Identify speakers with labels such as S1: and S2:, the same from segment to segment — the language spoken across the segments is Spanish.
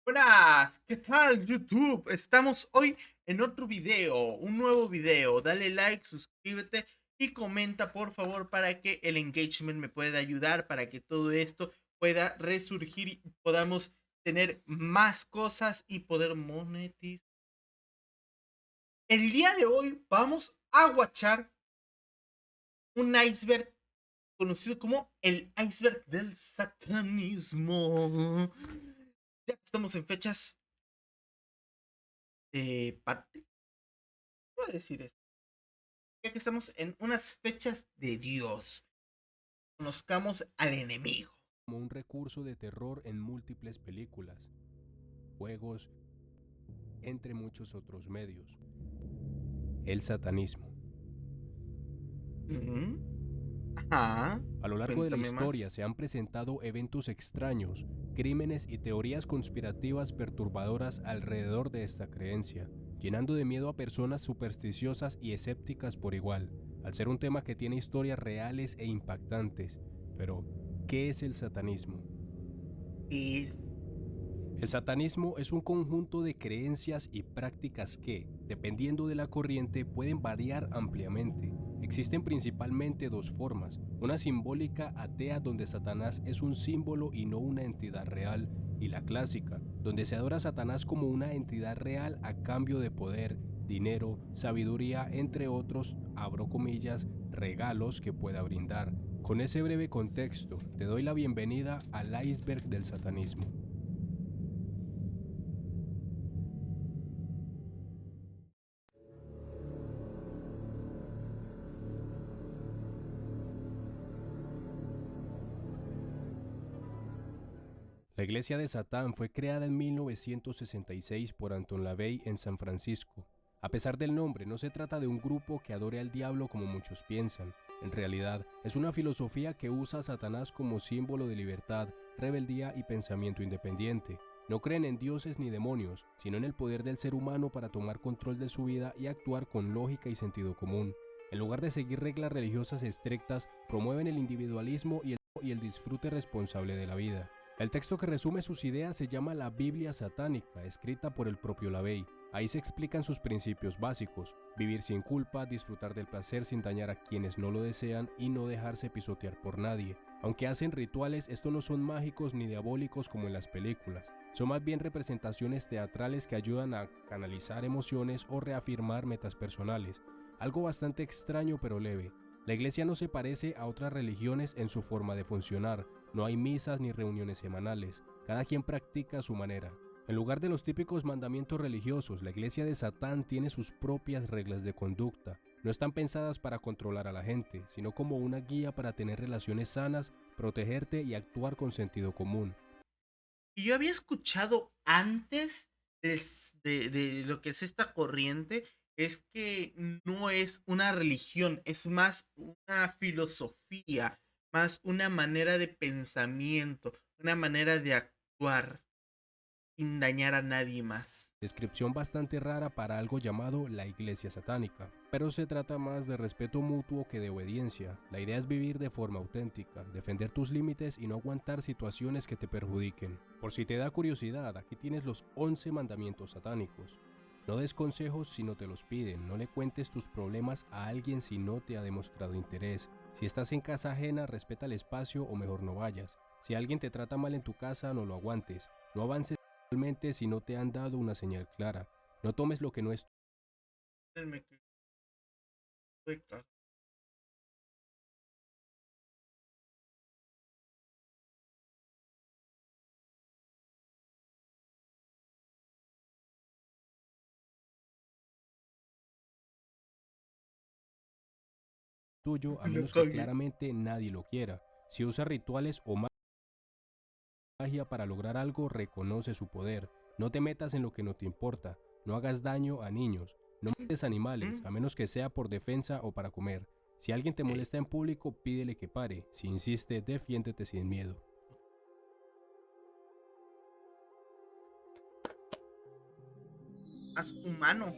S1: Buenas, ¿qué tal YouTube? Estamos hoy en otro video, un nuevo video. Dale like, suscríbete y comenta por favor para que el engagement me pueda ayudar, para que todo esto pueda resurgir y podamos tener más cosas y poder monetizar. El día de hoy vamos a watchar un iceberg conocido como el iceberg del satanismo. Ya que estamos en fechas de parte, voy a decir esto, ya que estamos en unas fechas de Dios, conozcamos al enemigo.
S2: Como un recurso de terror en múltiples películas, juegos, entre muchos otros medios. El satanismo.
S1: Ujú. Ajá,
S2: A lo largo de la
S1: cuéntame
S2: historia
S1: más.
S2: se han presentado eventos extraños, crímenes y teorías conspirativas perturbadoras alrededor de esta creencia, llenando de miedo a personas supersticiosas y escépticas por igual, al ser un tema que tiene historias reales e impactantes. Pero, ¿qué es el satanismo?
S1: Es...
S2: El satanismo es un conjunto de creencias y prácticas que, dependiendo de la corriente, pueden variar ampliamente. Existen principalmente dos formas, una simbólica atea donde Satanás es un símbolo y no una entidad real, y la clásica, donde se adora a Satanás como una entidad real a cambio de poder, dinero, sabiduría, entre otros, abro comillas, regalos que pueda brindar. Con ese breve contexto, te doy la bienvenida al iceberg del satanismo. La Iglesia de Satán fue creada en 1966 por Anton LaVey en San Francisco. A pesar del nombre, no se trata de un grupo que adore al diablo como muchos piensan. En realidad, es una filosofía que usa a Satanás como símbolo de libertad, rebeldía y pensamiento independiente. No creen en dioses ni demonios, sino en el poder del ser humano para tomar control de su vida y actuar con lógica y sentido común. En lugar de seguir reglas religiosas estrictas, promueven el individualismo y el disfrute responsable de la vida. El texto que resume sus ideas se llama la Biblia satánica, escrita por el propio LaVey. Ahí se explican sus principios básicos: vivir sin culpa, disfrutar del placer sin dañar a quienes no lo desean y no dejarse pisotear por nadie. Aunque hacen rituales, estos no son mágicos ni diabólicos como en las películas. Son más bien representaciones teatrales que ayudan a canalizar emociones o reafirmar metas personales. Algo bastante extraño pero leve. La iglesia no se parece a otras religiones en su forma de funcionar. No hay misas ni reuniones semanales. Cada quien practica a su manera. En lugar de los típicos mandamientos religiosos, la iglesia de Satán tiene sus propias reglas de conducta. No están pensadas para controlar a la gente, sino como una guía para tener relaciones sanas, protegerte y actuar con sentido común.
S1: Y yo había escuchado antes de lo que es esta corriente, es que no es una religión, es más una filosofía, más una manera de pensamiento, una manera de actuar sin dañar a nadie más.
S2: Descripción bastante rara para algo llamado la iglesia satánica, pero se trata más de respeto mutuo que de obediencia. La idea es vivir de forma auténtica, defender tus límites y no aguantar situaciones que te perjudiquen. Por si te da curiosidad, aquí tienes los 11 mandamientos satánicos. No des consejos si no te los piden, no le cuentes tus problemas a alguien si no te ha demostrado interés. Si estás en casa ajena, respeta el espacio o mejor no vayas. Si alguien te trata mal en tu casa, no lo aguantes. No avances si no te han dado una señal clara. No tomes lo que no es
S1: Espérenme que estoy
S2: tuyo a
S1: me
S2: menos que
S1: cagué.
S2: claramente nadie lo quiera. Si usa rituales o magia para lograr algo, reconoce su poder. No te metas en lo que no te importa. No hagas daño a niños. No mates animales,
S1: Mm,
S2: a menos que sea por defensa o para comer. Si alguien te
S1: ok.
S2: molesta en público, pídele que pare. Si insiste, defiéndete sin miedo.
S1: Más humano.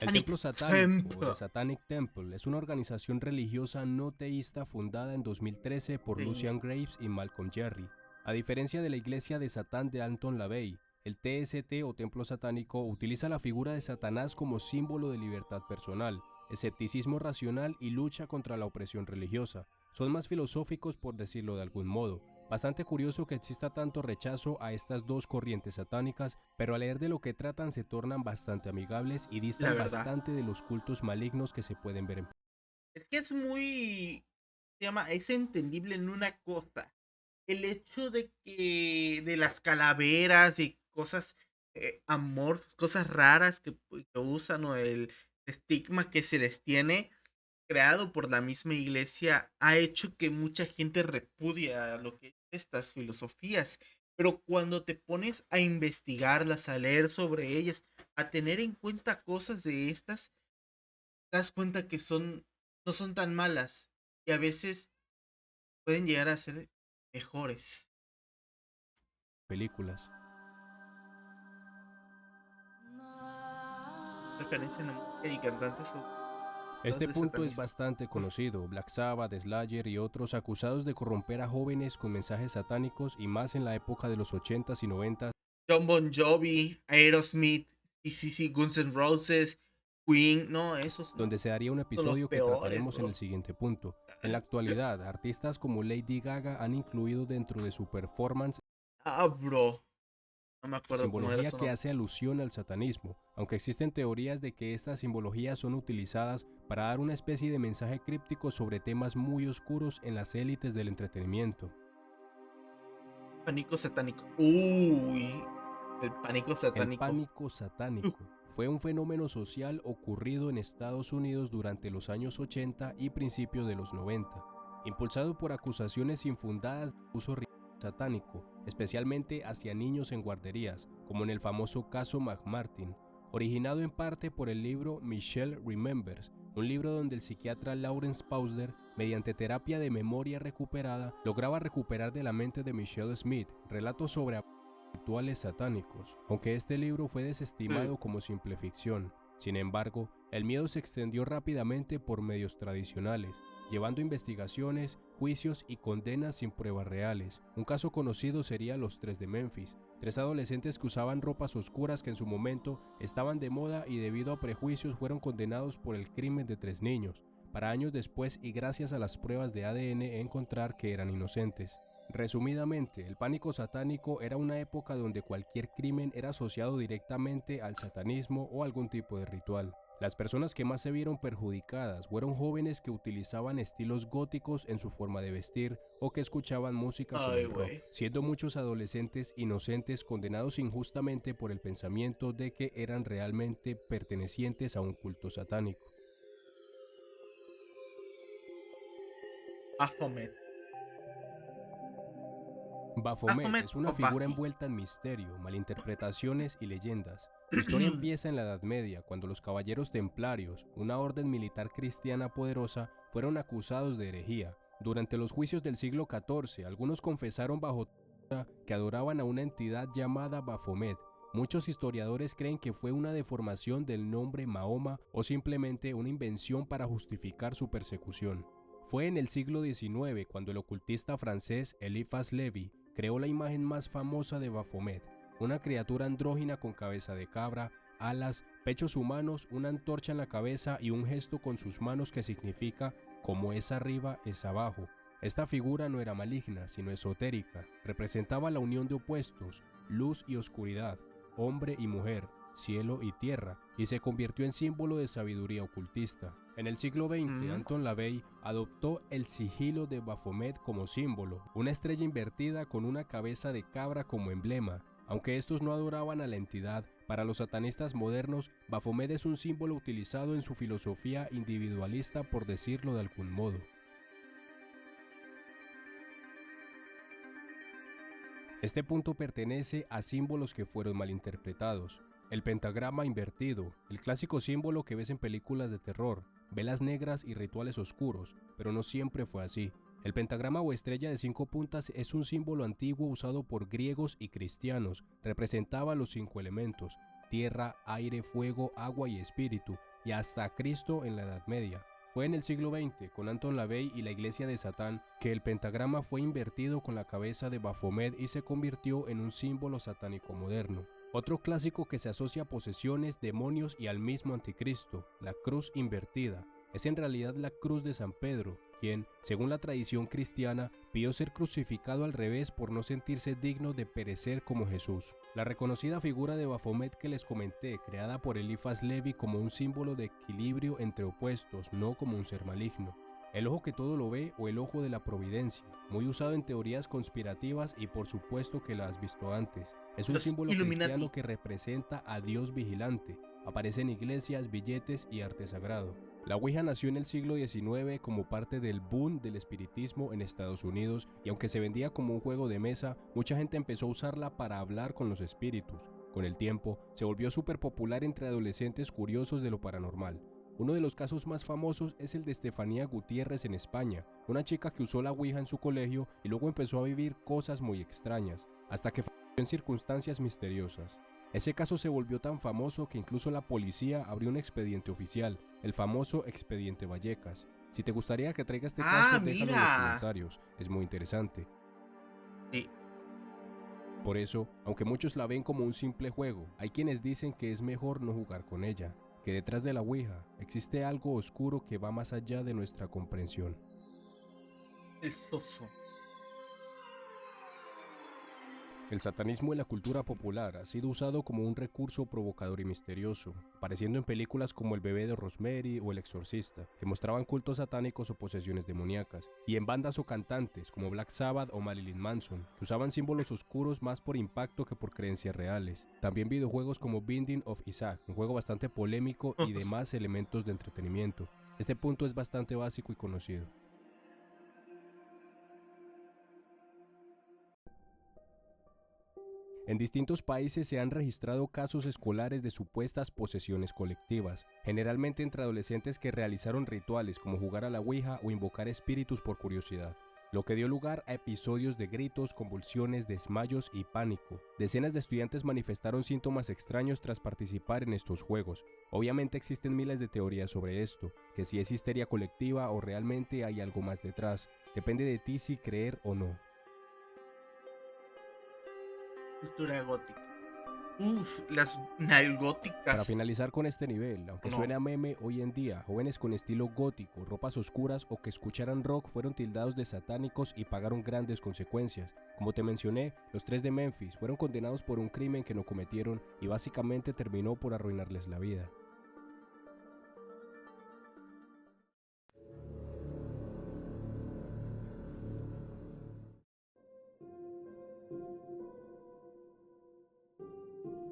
S2: El
S1: Satanic
S2: Templo Satánico o The
S1: Temple.
S2: Satanic Temple es una organización religiosa no teísta fundada en 2013 por Lucian
S1: Teísta.
S2: Graves y Malcolm Jerry. A diferencia de la iglesia de Satán de Anton LaVey, el TST o templo satánico utiliza la figura de Satanás como símbolo de libertad personal, escepticismo racional y lucha contra la opresión religiosa. Son más filosóficos, por decirlo de algún modo. Bastante curioso que exista tanto rechazo a estas dos corrientes satánicas, pero al leer de lo que tratan se tornan bastante amigables y
S1: La
S2: distan
S1: verdad.
S2: bastante de los cultos malignos que se pueden ver en...
S1: Es que es muy, se llama, es entendible en una cosa. El hecho de que de las calaveras y cosas amorfas, cosas raras que usan o el estigma que se les tiene creado por la misma iglesia ha hecho que mucha gente repudia lo que estas filosofías. Pero cuando te pones a investigarlas, a leer sobre ellas, a tener en cuenta cosas de estas, te das cuenta que no son tan malas y a veces pueden llegar a ser mejores.
S2: películas.
S1: Referencia en la música y cantantes o cosas
S2: Este
S1: de
S2: punto es
S1: satanismo.
S2: bastante
S1: Uf,
S2: conocido. Black Sabbath, Slayer y otros acusados de corromper a jóvenes con mensajes satánicos y más en la época de los 80s y 90s,
S1: John Bon Jovi, Aerosmith, CCC, Guns N' Roses, Queen, no, esos
S2: donde se daría un
S1: son los
S2: episodio que
S1: peores,
S2: trataremos en el
S1: bro.
S2: siguiente punto. En la actualidad, artistas como Lady Gaga han incluido dentro de su performance
S1: Ah, bro, no me acuerdo cómo era
S2: simbología
S1: su
S2: que
S1: nombre.
S2: hace alusión al satanismo, aunque existen teorías de que estas simbologías son utilizadas para dar una especie de mensaje críptico sobre temas muy oscuros en las élites del entretenimiento.
S1: Pánico satánico. Uy, el pánico
S2: El
S1: satánico.
S2: pánico
S1: Uh,
S2: satánico fue un fenómeno social ocurrido en Estados Unidos durante los años 80 y principios de los 90, impulsado por acusaciones infundadas de uso satánico, especialmente hacia niños en guarderías, como en el famoso caso McMartin, originado en parte por el libro Michelle Remembers, un libro donde el psiquiatra Lawrence Pauser, mediante terapia de memoria recuperada, lograba recuperar de la mente de Michelle Smith relatos sobre rituales satánicos, aunque este libro fue
S1: uh,
S2: desestimado como simple ficción. Sin embargo, el miedo se extendió rápidamente por medios tradicionales, llevando investigaciones, juicios y condenas sin pruebas reales. Un caso conocido sería los tres de Memphis, tres adolescentes que usaban ropas oscuras que en su momento estaban de moda y debido a prejuicios fueron condenados por el crimen de tres niños, para años después y gracias a las pruebas de ADN encontrar que eran inocentes. Resumidamente, el pánico satánico era una época donde cualquier crimen era asociado directamente al satanismo o algún tipo de ritual. Las personas que más se vieron perjudicadas fueron jóvenes que utilizaban estilos góticos en su forma de vestir o que escuchaban música como
S1: ay,
S2: el rock,
S1: güey.
S2: siendo muchos adolescentes inocentes condenados injustamente por el pensamiento de que eran realmente pertenecientes a un culto satánico.
S1: Baphomet.
S2: Baphomet
S1: Baphomet
S2: es una
S1: o
S2: figura
S1: Buffy.
S2: envuelta en misterio, malinterpretaciones y leyendas. Su historia empieza en la Edad Media, cuando los caballeros templarios, una orden militar cristiana poderosa, fueron acusados de herejía. Durante los juicios del siglo XIV, algunos confesaron bajo tortura que adoraban a una entidad llamada Baphomet. Muchos historiadores creen que fue una deformación del nombre Mahoma o simplemente una invención para justificar su persecución. Fue en el siglo XIX cuando el ocultista francés Eliphas Lévy creó la imagen más famosa de Baphomet, una criatura andrógina con cabeza de cabra, alas, pechos humanos, una antorcha en la cabeza y un gesto con sus manos que significa como es arriba es abajo. Esta figura no era maligna, sino esotérica, representaba la unión de opuestos, luz y oscuridad, hombre y mujer, cielo y tierra, y se convirtió en símbolo de sabiduría ocultista. En el siglo XX,
S1: Mm,
S2: Anton LaVey adoptó el sigilo de Baphomet como símbolo, una estrella invertida con una cabeza de cabra como emblema. Aunque estos no adoraban a la entidad, para los satanistas modernos, Baphomet es un símbolo utilizado en su filosofía individualista, por decirlo de algún modo. Este punto pertenece a símbolos que fueron malinterpretados. El pentagrama invertido, el clásico símbolo que ves en películas de terror, velas negras y rituales oscuros, pero no siempre fue así. El pentagrama o estrella de 5 puntas es un símbolo antiguo usado por griegos y cristianos. Representaba los 5 elementos: tierra, aire, fuego, agua y espíritu, y hasta a Cristo en la Edad Media. Fue en el siglo XX, con Anton LaVey y la Iglesia de Satán, que el pentagrama fue invertido con la cabeza de Baphomet y se convirtió en un símbolo satánico moderno. Otro clásico que se asocia a posesiones, demonios y al mismo anticristo, la cruz invertida. Es en realidad la cruz de San Pedro, quien, según la tradición cristiana, pidió ser crucificado al revés por no sentirse digno de perecer como Jesús. La reconocida figura de Baphomet que les comenté, creada por Eliphas Levi como un símbolo de equilibrio entre opuestos, no como un ser maligno. El ojo que todo lo ve o el ojo de la providencia, muy usado en teorías conspirativas y por supuesto que la has visto antes. Es un
S1: Los
S2: símbolo
S1: Illuminati.
S2: cristiano que representa a Dios vigilante. Aparece en iglesias, billetes y arte sagrado. La Ouija nació en el siglo XIX como parte del boom del espiritismo en Estados Unidos y aunque se vendía como un juego de mesa, mucha gente empezó a usarla para hablar con los espíritus. Con el tiempo, se volvió súper popular entre adolescentes curiosos de lo paranormal. Uno de los casos más famosos es el de Estefanía Gutiérrez en España, una chica que usó la Ouija en su colegio y luego empezó a vivir cosas muy extrañas, hasta que falleció en circunstancias misteriosas. Ese caso se volvió tan famoso que incluso la policía abrió un expediente oficial, el famoso expediente Vallecas. Si te gustaría que traiga este caso, déjalo en los
S1: Mira.
S2: comentarios, es muy interesante.
S1: Sí.
S2: Por eso, aunque muchos la ven como un simple juego, hay quienes dicen que es mejor no jugar con ella, que detrás de la Ouija existe algo oscuro que va más allá de nuestra comprensión.
S1: El soso.
S2: El satanismo en la cultura popular ha sido usado como un recurso provocador y misterioso, apareciendo en películas como El bebé de Rosemary o El exorcista, que mostraban cultos satánicos o posesiones demoníacas, y en bandas o cantantes como Black Sabbath o Marilyn Manson, que usaban símbolos oscuros más por impacto que por creencias reales. También videojuegos como Binding of Isaac, un juego bastante polémico y demás elementos de entretenimiento. Este punto es bastante básico y conocido. En distintos países se han registrado casos escolares de supuestas posesiones colectivas, generalmente entre adolescentes que realizaron rituales como jugar a la Ouija o invocar espíritus por curiosidad, lo que dio lugar a episodios de gritos, convulsiones, desmayos y pánico. Decenas de estudiantes manifestaron síntomas extraños tras participar en estos juegos. Obviamente existen miles de teorías sobre esto, que si es histeria colectiva o realmente hay algo más detrás. Depende de ti si creer o no.
S1: Cultura gótica. Las nalgóticas.
S2: Para finalizar con este nivel, aunque suene a meme, hoy en día, jóvenes con estilo gótico, ropas oscuras o que escucharan rock fueron tildados de satánicos y pagaron grandes consecuencias. Como te mencioné, los 3 de Memphis fueron condenados por un crimen que no cometieron y básicamente terminó por arruinarles la vida.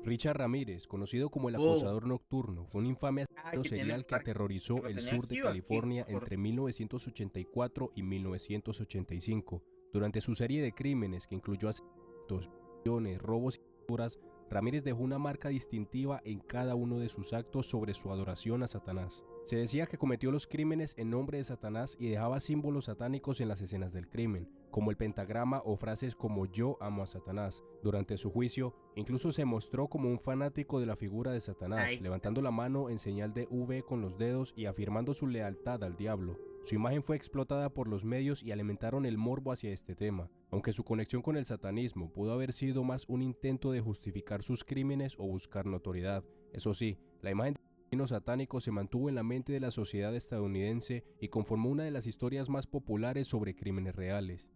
S2: Richard Ramírez, conocido como el acosador nocturno, fue un infame asesino serial que aterrorizó el sur de California entre 1984 y 1985. Durante su serie de crímenes que incluyó asesinatos, violaciones, robos y torturas, Ramírez dejó una marca distintiva en cada uno de sus actos sobre su adoración a Satanás. Se decía que cometió los crímenes en nombre de Satanás y dejaba símbolos satánicos en las escenas del crimen, como el pentagrama o frases como "yo amo a Satanás". Durante su juicio, incluso se mostró como un fanático de la figura de Satanás, levantando la mano en señal de V con los dedos y afirmando su lealtad al diablo. Su imagen fue explotada por los medios y alimentaron el morbo hacia este tema, aunque su conexión con el satanismo pudo haber sido más un intento de justificar sus crímenes o buscar notoriedad. Eso sí, la imagen del asesino satánico se mantuvo en la mente de la sociedad estadounidense y conformó una de las historias más populares sobre crímenes reales.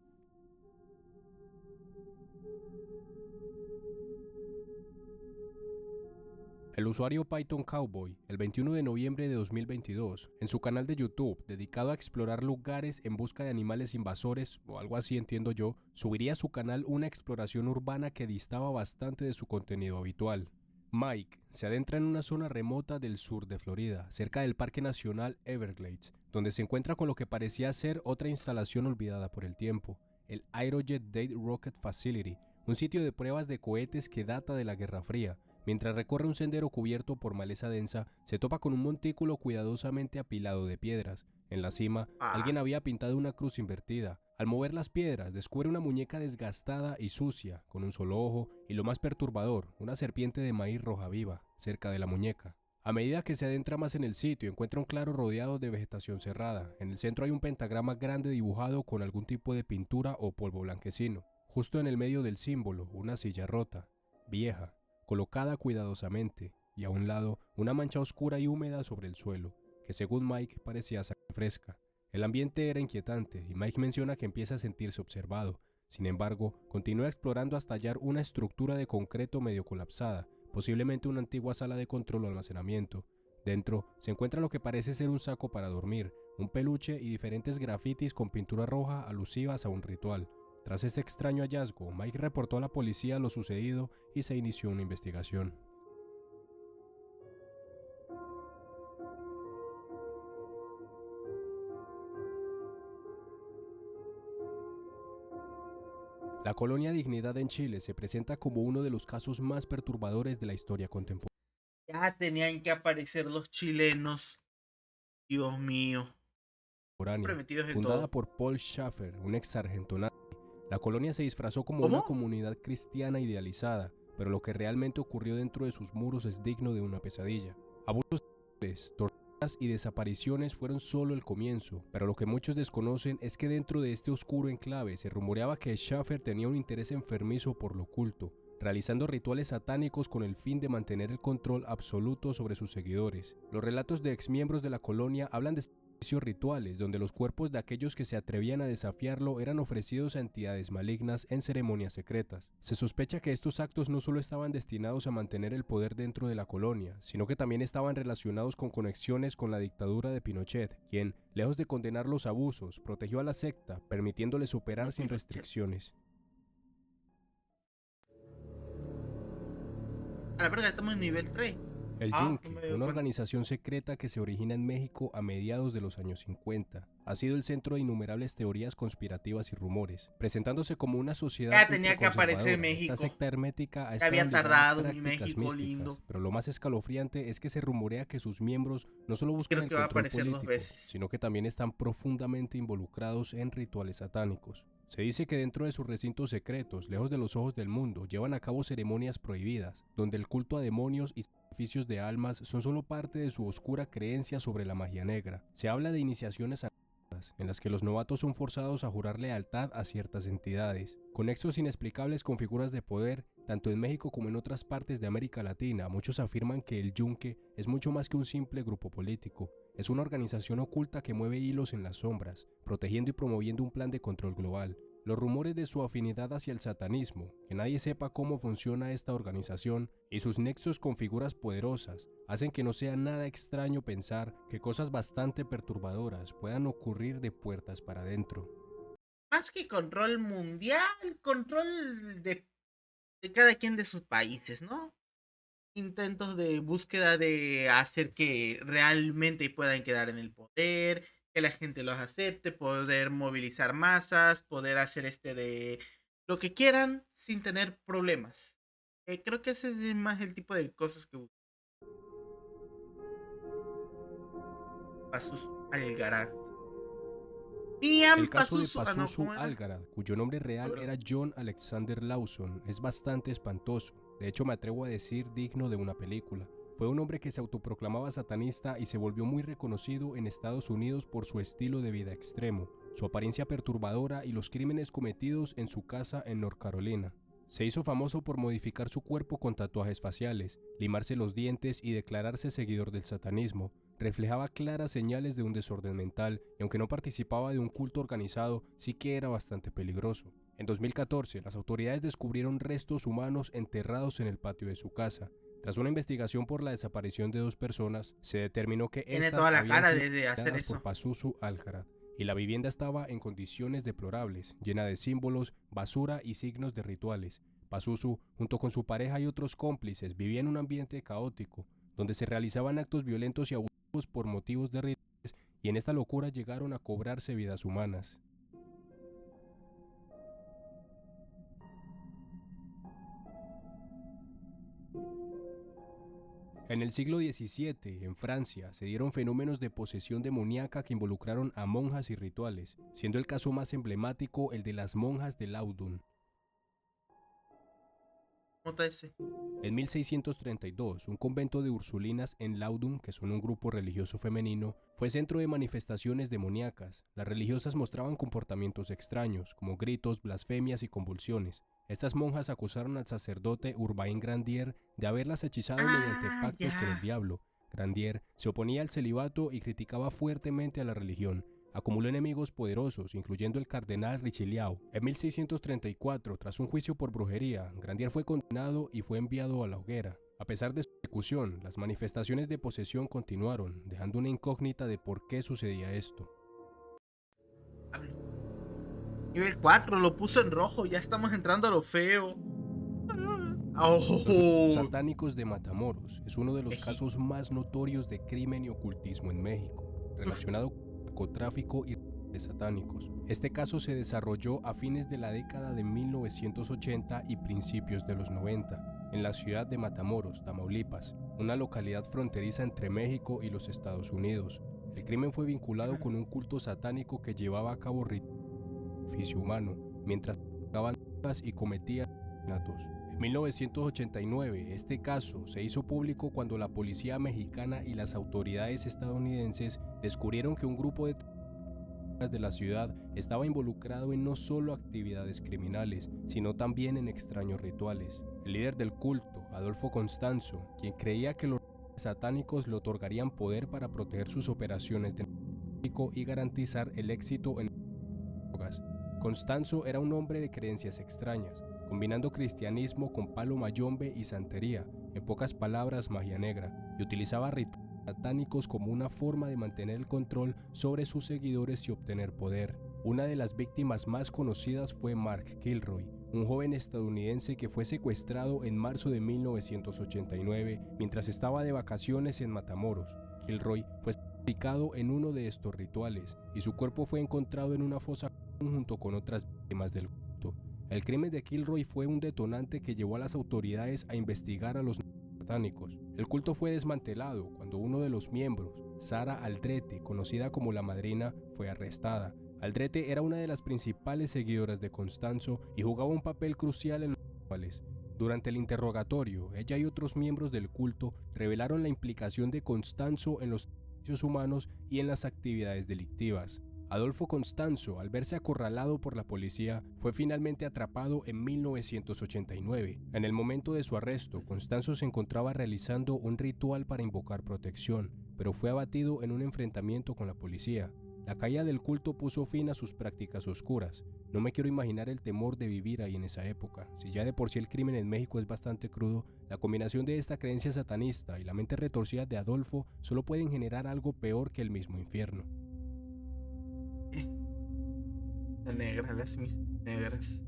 S2: El usuario Python Cowboy, el 21 de noviembre de 2022, en su canal de YouTube, dedicado a explorar lugares en busca de animales invasores, o algo así entiendo yo, subiría a su canal una exploración urbana que distaba bastante de su contenido habitual. Mike se adentra en una zona remota del sur de Florida, cerca del Parque Nacional Everglades, donde se encuentra con lo que parecía ser otra instalación olvidada por el tiempo, el Aerojet Date Rocket Facility, un sitio de pruebas de cohetes que data de la Guerra Fría. Mientras recorre un sendero cubierto por maleza densa, se topa con un montículo cuidadosamente apilado de piedras. En la cima, alguien había pintado una cruz invertida. Al mover las piedras, descubre una muñeca desgastada y sucia, con un solo ojo, y lo más perturbador, una serpiente de maíz roja viva, cerca de la muñeca. A medida que se adentra más en el sitio, encuentra un claro rodeado de vegetación cerrada. En el centro hay un pentagrama grande dibujado con algún tipo de pintura o polvo blanquecino. Justo en el medio del símbolo, una silla rota, vieja, colocada cuidadosamente, y a un lado, una mancha oscura y húmeda sobre el suelo, que según Mike parecía sangre fresca. El ambiente era inquietante y Mike menciona que empieza a sentirse observado. Sin embargo, continúa explorando hasta hallar una estructura de concreto medio colapsada, posiblemente una antigua sala de control o almacenamiento. Dentro se encuentra lo que parece ser un saco para dormir, un peluche y diferentes grafitis con pintura roja alusivas a un ritual. Tras ese extraño hallazgo, Mike reportó a la policía lo sucedido y se inició una investigación. La colonia Dignidad en Chile se presenta como uno de los casos más perturbadores de la historia contemporánea.
S1: Ya tenían que aparecer los chilenos. Dios mío. Prometidos de
S2: Fundada
S1: todo.
S2: por Paul Schaffer, un ex sargento nazi, la colonia se disfrazó como una
S1: ¿Cómo?
S2: comunidad cristiana idealizada, pero lo que realmente ocurrió dentro de sus muros es digno de una pesadilla. Abusos sexuales, torturas y desapariciones fueron solo el comienzo, pero lo que muchos desconocen es que dentro de este oscuro enclave se rumoreaba que Schaffer tenía un interés enfermizo por lo oculto, realizando rituales satánicos con el fin de mantener el control absoluto sobre sus seguidores. Los relatos de exmiembros de la colonia hablan de rituales donde los cuerpos de aquellos que se atrevían a desafiarlo eran ofrecidos a entidades malignas en ceremonias secretas. Se sospecha que estos actos no solo estaban destinados a mantener el poder dentro de la colonia, sino que también estaban relacionados con conexiones con la dictadura de Pinochet, quien, lejos de condenar los abusos, protegió a la secta, permitiéndoles operar sin restricciones.
S1: A la verga, estamos en nivel 3.
S2: El
S1: No
S2: Yunque,
S1: me dio
S2: una
S1: cuenta.
S2: organización secreta que se origina en México a mediados de los años 50, ha sido el centro de innumerables teorías conspirativas y rumores. Presentándose como una sociedad
S1: Ya tenía que aparecer
S2: ultraconservadora, esta
S1: México.
S2: secta hermética ha
S1: Ya
S2: estado
S1: había
S2: ligada a
S1: tardado mi
S2: prácticas
S1: México
S2: místicas,
S1: lindo.
S2: pero lo más escalofriante es que se rumorea que sus miembros no solo buscan
S1: Creo
S2: el
S1: que va a
S2: control
S1: aparecer 2
S2: político,
S1: veces.
S2: sino que también están profundamente involucrados en rituales satánicos. Se dice que dentro de sus recintos secretos, lejos de los ojos del mundo, llevan a cabo ceremonias prohibidas, donde el culto a demonios y sacrificios de almas son solo parte de su oscura creencia sobre la magia negra. Se habla de iniciaciones en las que los novatos son forzados a jurar lealtad a ciertas entidades. Con nexos inexplicables con figuras de poder, tanto en México como en otras partes de América Latina, muchos afirman que el Yunque es mucho más que un simple grupo político. Es una organización oculta que mueve hilos en las sombras, protegiendo y promoviendo un plan de control global. Los rumores de su afinidad hacia el satanismo, que nadie sepa cómo funciona esta organización y sus nexos con figuras poderosas, hacen que no sea nada extraño pensar que cosas bastante perturbadoras puedan ocurrir de puertas para adentro.
S1: Más que control mundial, control de cada quien de sus países, ¿no? Intentos de búsqueda de hacer que realmente puedan quedar en el poder, que la gente los acepte, poder movilizar masas, poder hacer de lo que quieran sin tener problemas. Creo que ese es más el tipo de cosas que busca Pasus Algarad.
S2: El
S1: Bien,
S2: caso de
S1: Pasus. Ah, no,
S2: Pazuzu
S1: ¿cómo era?
S2: Algarad, cuyo nombre real era John Alexander Lawson, es bastante espantoso. De hecho, me atrevo a decir digno de una película. Fue un hombre que se autoproclamaba satanista y se volvió muy reconocido en Estados Unidos por su estilo de vida extremo, su apariencia perturbadora y los crímenes cometidos en su casa en North Carolina. Se hizo famoso por modificar su cuerpo con tatuajes faciales, limarse los dientes y declararse seguidor del satanismo. Reflejaba claras señales de un desorden mental y aunque no participaba de un culto organizado, sí que era bastante peligroso. En 2014, las autoridades descubrieron restos humanos enterrados en el patio de su casa. Tras una investigación por la desaparición de 2 personas, se determinó que
S1: Tiene
S2: estas
S1: toda la
S2: habían
S1: cara
S2: sido
S1: de hacer
S2: asesinadas por
S1: eso.
S2: Pazuzu Algarad, y la vivienda estaba en condiciones deplorables, llena de símbolos, basura y signos de rituales. Pazuzu, junto con su pareja y otros cómplices, vivía en un ambiente caótico, donde se realizaban actos violentos y abusivos por motivos de rituales, y en esta locura llegaron a cobrarse vidas humanas. En el siglo XVII, en Francia, se dieron fenómenos de posesión demoníaca que involucraron a monjas y rituales, siendo el caso más emblemático el de las monjas de Laudun.
S1: ¿Cómo está ese?
S2: En 1632, un convento de Ursulinas en Laudun, que son un grupo religioso femenino, fue centro de manifestaciones demoníacas. Las religiosas mostraban comportamientos extraños, como gritos, blasfemias y convulsiones. Estas monjas acusaron al sacerdote Urbain Grandier de haberlas hechizado mediante
S1: Ah,
S2: pactos con el
S1: ya.
S2: diablo. Grandier se oponía al celibato y criticaba fuertemente a la religión. Acumuló enemigos poderosos, incluyendo el cardenal Richelieu. En 1634, tras un juicio por brujería, Grandier fue condenado y fue enviado a la hoguera. A pesar de su ejecución, las manifestaciones de posesión continuaron, dejando una incógnita de por qué sucedía esto.
S1: Nivel 4, lo puso en rojo, ya estamos entrando a lo feo.
S2: Los
S1: Oh,
S2: satánicos de Matamoros es uno de los
S1: México.
S2: casos más notorios de crimen y ocultismo en México, relacionado con narcotráfico y de satánicos. Este caso se desarrolló a fines de la década de 1980 y principios de los 90, en la ciudad de Matamoros, Tamaulipas, una localidad fronteriza entre México y los Estados Unidos. El crimen fue vinculado con un culto satánico que llevaba a cabo sacrificio humano, mientras sacaban drogas y cometían asesinatos. En 1989, este caso se hizo público cuando la policía mexicana y las autoridades estadounidenses descubrieron que un grupo de la ciudad estaba involucrado en no solo actividades criminales, sino también en extraños rituales. El líder del culto, Adolfo Constanzo, quien creía que los satánicos le otorgarían poder para proteger sus operaciones de narcotráfico y garantizar el éxito en drogas. Constanzo era un hombre de creencias extrañas, combinando cristianismo con palo mayombe y santería, en pocas palabras magia negra, y utilizaba rituales satánicos como una forma de mantener el control sobre sus seguidores y obtener poder. Una de las víctimas más conocidas fue Mark Kilroy, un joven estadounidense que fue secuestrado en marzo de 1989 mientras estaba de vacaciones en Matamoros. Kilroy fue sacrificado en uno de estos rituales y su cuerpo fue encontrado en una fosa junto con otras víctimas del culto. El crimen de Kilroy fue un detonante que llevó a las autoridades a investigar a los satánicos. El culto fue desmantelado cuando uno de los miembros, Sara Aldrete, conocida como la Madrina, fue arrestada. Aldrete era una de las principales seguidoras de Constanzo y jugaba un papel crucial en los rituales. Durante el interrogatorio, ella y otros miembros del culto revelaron la implicación de Constanzo en los servicios humanos y en las actividades delictivas. Adolfo Constanzo, al verse acorralado por la policía, fue finalmente atrapado en 1989. En el momento de su arresto, Constanzo se encontraba realizando un ritual para invocar protección, pero fue abatido en un enfrentamiento con la policía. La caída del culto puso fin a sus prácticas oscuras. No me quiero imaginar el temor de vivir ahí en esa época. Si ya de por sí el crimen en México es bastante crudo, la combinación de esta creencia satanista y la mente retorcida de Adolfo solo pueden generar algo peor que el mismo infierno.
S1: Negra, las misas negras.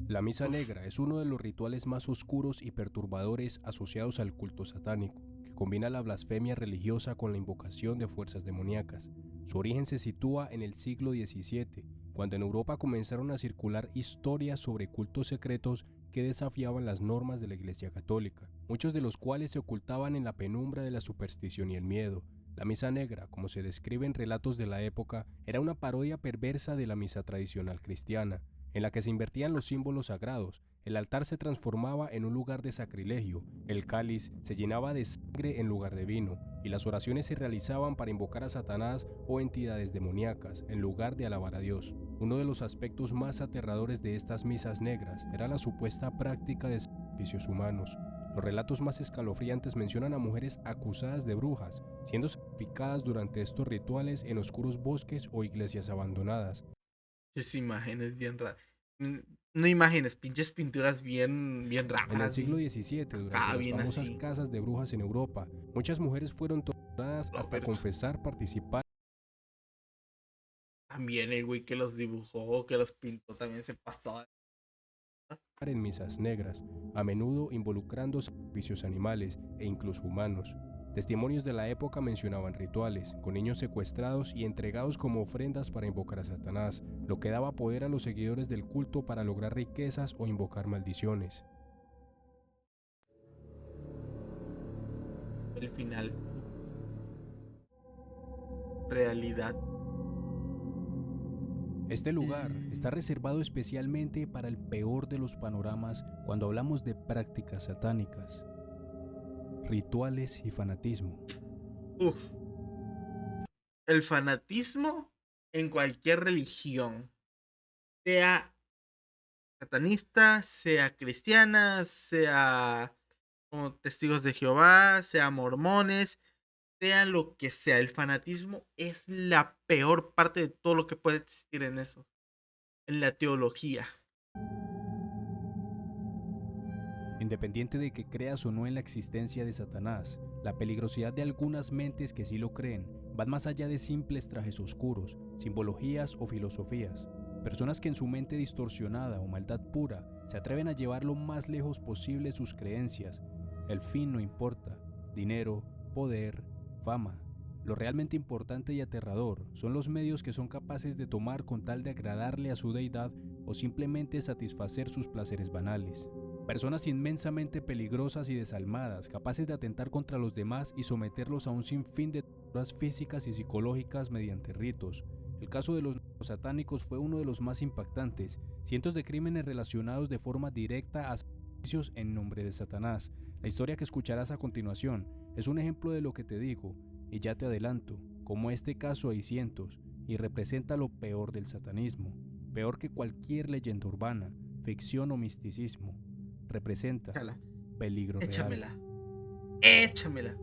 S2: La misa
S1: Uf.
S2: negra es uno de los rituales más oscuros y perturbadores asociados al culto satánico, que combina la blasfemia religiosa con la invocación de fuerzas demoníacas. Su origen se sitúa en el siglo XVII, cuando en Europa comenzaron a circular historias sobre cultos secretos que desafiaban las normas de la Iglesia Católica, muchos de los cuales se ocultaban en la penumbra de la superstición y el miedo. La misa negra, como se describe en relatos de la época, era una parodia perversa de la misa tradicional cristiana, en la que se invertían los símbolos sagrados. El altar se transformaba en un lugar de sacrilegio, el cáliz se llenaba de sangre en lugar de vino, y las oraciones se realizaban para invocar a Satanás o entidades demoníacas, en lugar de alabar a Dios. Uno de los aspectos más aterradores de estas misas negras era la supuesta práctica de sacrificios humanos. Los relatos más escalofriantes mencionan a mujeres acusadas de brujas, siendo sacrificadas durante estos rituales en oscuros bosques o iglesias abandonadas.
S1: Esas imágenes bien raras. No imágenes, pinches pinturas bien
S2: En el
S1: raras,
S2: siglo
S1: bien
S2: XVII, durante
S1: acá,
S2: las
S1: bien
S2: famosas
S1: así.
S2: casas de brujas en Europa, muchas mujeres fueron torturadas
S1: No,
S2: hasta
S1: pero
S2: confesar participar
S1: también el güey que los dibujó, que los pintó, también se pasó.
S2: en misas negras, a menudo involucrando sacrificios animales e incluso humanos. Testimonios de la época mencionaban rituales, con niños secuestrados y entregados como ofrendas para invocar a Satanás, lo que daba poder a los seguidores del culto para lograr riquezas o invocar maldiciones.
S1: El final, realidad.
S2: Este lugar está reservado especialmente para el peor de los panoramas Cuando hablamos de prácticas satánicas, rituales y fanatismo,
S1: Uf, el fanatismo en cualquier religión, sea satanista, sea cristiana, sea como testigos de Jehová, sea mormones, sea lo que sea, el fanatismo es la peor parte de todo lo que puede existir en eso, en la teología.
S2: independiente de que creas o no en la existencia de Satanás, la peligrosidad de algunas mentes que sí lo creen van más allá de simples trajes oscuros, simbologías o filosofías. Personas que en su mente distorsionada o maldad pura se atreven a llevar lo más lejos posible sus creencias. El fin no importa: dinero, poder, fama. Lo realmente importante y aterrador son los medios que son capaces de tomar con tal de agradarle a su deidad o simplemente satisfacer sus placeres banales. Personas inmensamente peligrosas y desalmadas, capaces de atentar contra los demás y someterlos a un sinfín de torturas físicas y psicológicas mediante ritos. El caso de los satánicos fue uno de los más impactantes. Cientos de crímenes relacionados de forma directa a sacrificios en nombre de Satanás. La historia que escucharás a continuación es un ejemplo de lo que te digo, y ya te adelanto, como este caso hay cientos, y representa lo peor del satanismo, peor que cualquier leyenda urbana, ficción o misticismo. Representa
S1: Échala,
S2: peligro real.
S1: échamela, échamela.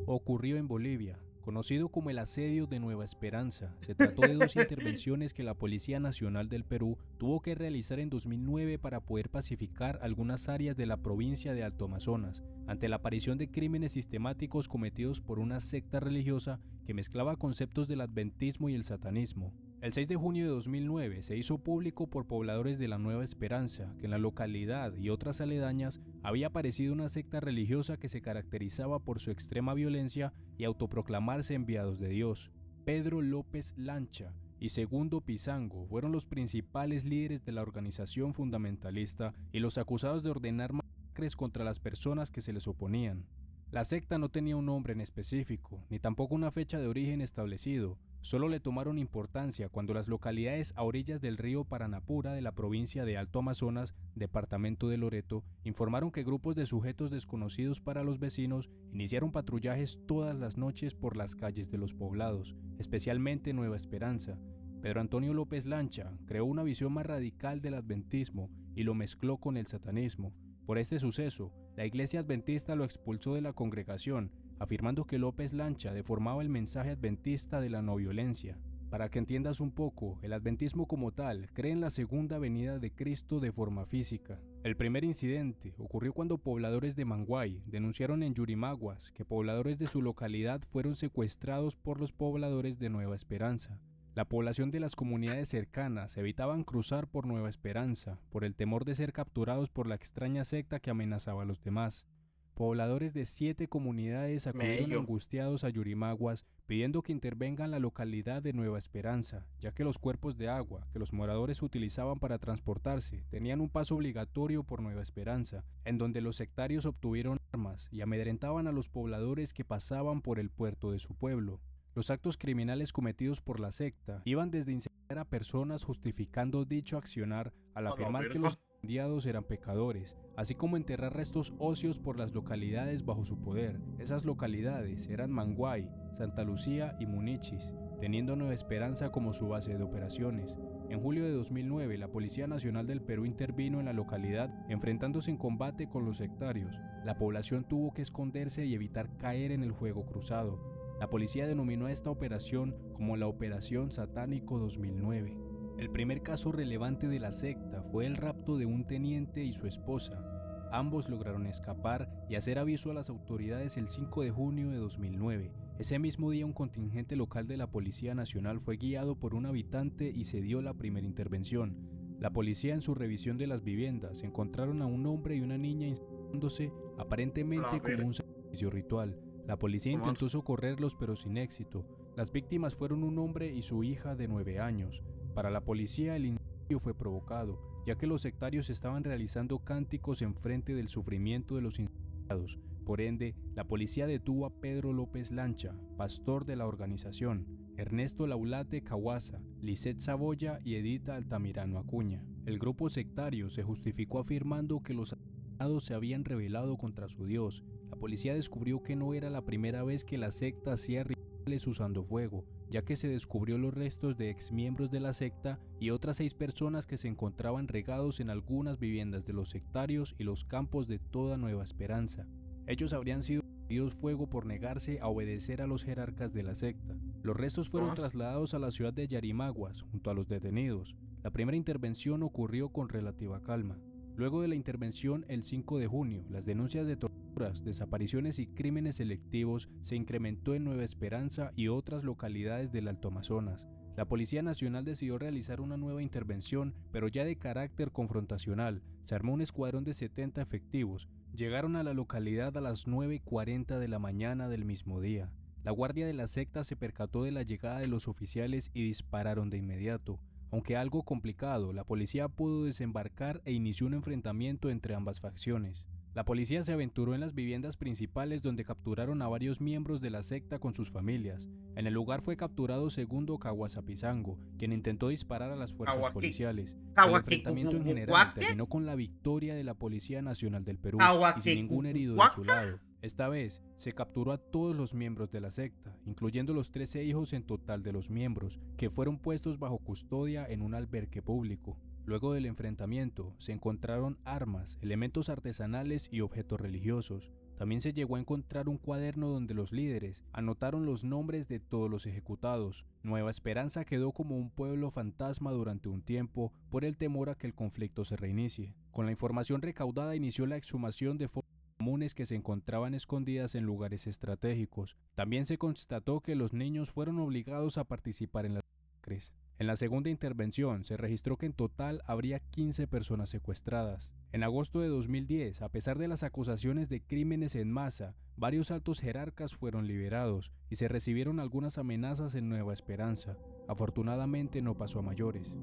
S2: Ocurrió en Bolivia, conocido como el Asedio de Nueva Esperanza. Se trató de dos intervenciones que la Policía Nacional del Perú tuvo que realizar en 2009 para poder pacificar algunas áreas de la provincia de Alto Amazonas, ante la aparición de crímenes sistemáticos cometidos por una secta religiosa que mezclaba conceptos del adventismo y el satanismo. El 6 de junio de 2009 se hizo público por pobladores de la Nueva Esperanza que en la localidad y otras aledañas había aparecido una secta religiosa que se caracterizaba por su extrema violencia y autoproclamarse enviados de Dios. Pedro López Lancha y Segundo Pizango fueron los principales líderes de la organización fundamentalista y los acusados de ordenar masacres contra las personas que se les oponían. La secta no tenía un nombre en específico, ni tampoco una fecha de origen establecido. Solo le tomaron importancia cuando las localidades a orillas del río Paranapura de la provincia de Alto Amazonas, departamento de Loreto, informaron que grupos de sujetos desconocidos para los vecinos iniciaron patrullajes todas las noches por las calles de los poblados, especialmente Nueva Esperanza. Pedro Antonio López Lancha creó una visión más radical del adventismo y lo mezcló con el satanismo. Por este suceso, la iglesia adventista lo expulsó de la congregación, afirmando que López Lancha deformaba el mensaje adventista de la no violencia. Para que entiendas un poco, el adventismo como tal cree en la segunda venida de Cristo de forma física. El primer incidente ocurrió cuando pobladores de Manguay denunciaron en Yurimaguas que pobladores de su localidad fueron secuestrados por los pobladores de Nueva Esperanza. La población de las comunidades cercanas evitaban cruzar por Nueva Esperanza por el temor de ser capturados por la extraña secta que amenazaba a los demás. Pobladores de 7 comunidades acudieron
S1: Mello.
S2: angustiados a Yurimaguas pidiendo que intervengan la localidad de Nueva Esperanza, ya que los cuerpos de agua que los moradores utilizaban para transportarse tenían un paso obligatorio por Nueva Esperanza, en donde los sectarios obtuvieron armas y amedrentaban a los pobladores que pasaban por el puerto de su pueblo. Los actos criminales cometidos por la secta iban desde incendiar a personas justificando dicho accionar al afirmar que los incendiados eran pecadores, así como enterrar restos óseos por las localidades bajo su poder. Esas localidades eran Manguay, Santa Lucía y Munichis, teniendo Nueva Esperanza como su base de operaciones. En julio de 2009, la Policía Nacional del Perú intervino en la localidad, enfrentándose en combate con los sectarios. La población tuvo que esconderse y evitar caer en el fuego cruzado. La policía denominó a esta operación como la Operación Satánico 2009. El primer caso relevante de la secta fue el rapto de un teniente y su esposa. Ambos lograron escapar y hacer aviso a las autoridades el 5 de junio de 2009. Ese mismo día un contingente local de la Policía Nacional fue guiado por un habitante y se dio la primera intervención. La policía en su revisión de las viviendas encontraron a un hombre y una niña instalándose aparentemente como un sacrificio ritual. La policía intentó socorrerlos pero sin éxito. Las víctimas fueron un hombre y su hija de 9 años. Para la policía el incendio fue provocado, ya que los sectarios estaban realizando cánticos en frente del sufrimiento de los incendiados. Por ende, la policía detuvo a Pedro López Lancha, pastor de la organización, Ernesto Laulate Cawasa, Lisette Saboya y Edita Altamirano Acuña. El grupo sectario se justificó afirmando que los asesinados se habían rebelado contra su dios. La policía descubrió que no era la primera vez que la secta hacía rituales usando fuego, ya que se descubrió los restos de exmiembros de la secta y otras 6 personas que se encontraban regados en algunas viviendas de los sectarios y los campos de toda Nueva Esperanza. Ellos habrían sido prendidos fuego por negarse a obedecer a los jerarcas de la secta. Los restos fueron
S1: Vamos.
S2: trasladados a la ciudad de Yarimaguas, junto a los detenidos. La primera intervención ocurrió con relativa calma. Luego de la intervención, el 5 de junio, las denuncias de torturas, desapariciones y crímenes selectivos se incrementó en Nueva Esperanza y otras localidades del Alto Amazonas. La Policía Nacional decidió realizar una nueva intervención, pero ya de carácter confrontacional. Se armó un escuadrón de 70 efectivos. Llegaron a la localidad a las 9:40 de la mañana del mismo día. La guardia de la secta se percató de la llegada de los oficiales y dispararon de inmediato. Aunque algo complicado, la policía pudo desembarcar e inició un enfrentamiento entre ambas facciones. La policía se aventuró en las viviendas principales donde capturaron a varios miembros de la secta con sus familias. En el lugar fue capturado Segundo Kawasapizango, quien intentó disparar a las fuerzas
S1: Kawaki,
S2: policiales. El enfrentamiento en general
S1: Kawakiwake,
S2: terminó con la victoria de la Policía Nacional del Perú y sin ningún herido de su
S1: Kawakikuwaka.
S2: lado. Esta vez se capturó a todos los miembros de la secta, incluyendo los 13 hijos en total de los miembros, que fueron puestos bajo custodia en un albergue público. Luego del enfrentamiento, se encontraron armas, elementos artesanales y objetos religiosos. También se llegó a encontrar un cuaderno donde los líderes anotaron los nombres de todos los ejecutados. Nueva Esperanza quedó como un pueblo fantasma durante un tiempo por el temor a que el conflicto se reinicie. Con la información recaudada inició la exhumación de fosas comunes que se encontraban escondidas en lugares estratégicos. También se constató que los niños fueron obligados a participar en las masacres. En la segunda intervención se registró que en total habría 15 personas secuestradas. En agosto de 2010, a pesar de las acusaciones de crímenes en masa, varios altos jerarcas fueron liberados y se recibieron algunas amenazas en Nueva Esperanza. Afortunadamente no pasó a mayores.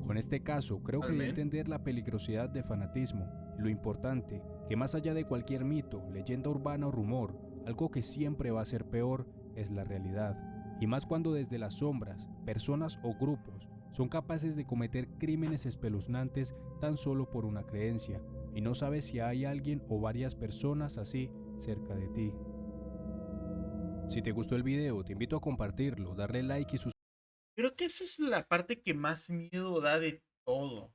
S2: Con este caso, creo que di a
S1: Amén.
S2: entender la peligrosidad del fanatismo y lo importante, que más allá de cualquier mito, leyenda urbana o rumor, algo que siempre va a ser peor es la realidad. Y más cuando desde las sombras, personas o grupos son capaces de cometer crímenes espeluznantes tan solo por una creencia, y no sabes si hay alguien o varias personas así cerca de ti. Si te gustó el video, te invito a compartirlo, darle like y suscribirte.
S1: Creo que esa es la parte que más miedo da de todo.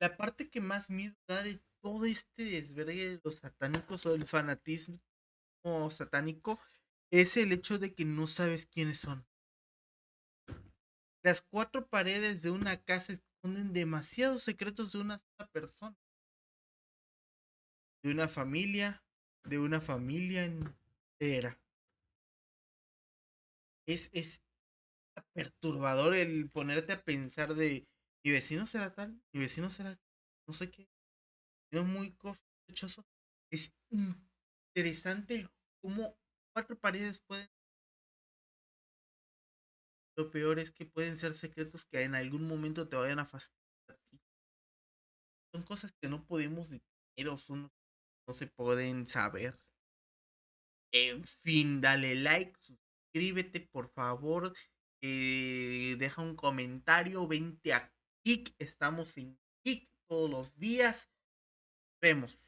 S1: La parte que más miedo da de todo este desvergue de los satánicos o el fanatismo satánico es el hecho de que no sabes quiénes son. Las 4 paredes de una casa esconden demasiados secretos de una sola persona, de una familia entera. Es perturbador el ponerte a pensar de mi vecino será tal, mi vecino será no sé qué, no es muy sospechoso. Es interesante el cómo 4 paredes pueden. Lo peor es que pueden ser secretos que en algún momento te vayan a fastidiar a ti. Son cosas que no podemos detener o no se pueden saber. En fin, dale like, suscríbete por favor, deja un comentario, vente a Kik, estamos en Kik todos los días. Vemos.